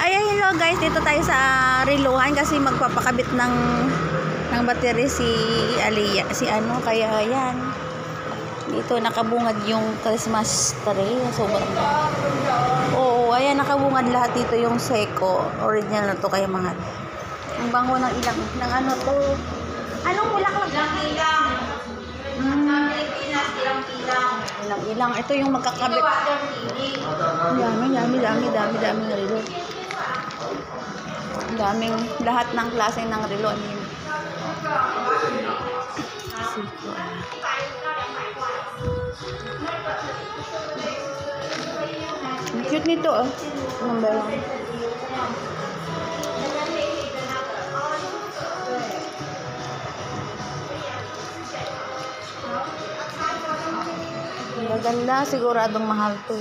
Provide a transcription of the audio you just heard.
Ay, hello guys, dito tayo sa Riluhan kasi magpapakabit ng battery si Aliyah, si ano, kaya yan. Dito nakabungad yung Christmas tree, sobrang ganda. Oo, ayan nakabungad lahat dito yung Seiko. Original na to kaya mga. Ang bango ng ilang, ng ano to. Anong bulaklak? Ilang-ilang. Ilang-ilang. Ito yung magkakabit. Dami ng relo. Daming, lahat ng klase ng relo. Ang cute nito, oh. Number 1. Maganda, siguradong mahal to.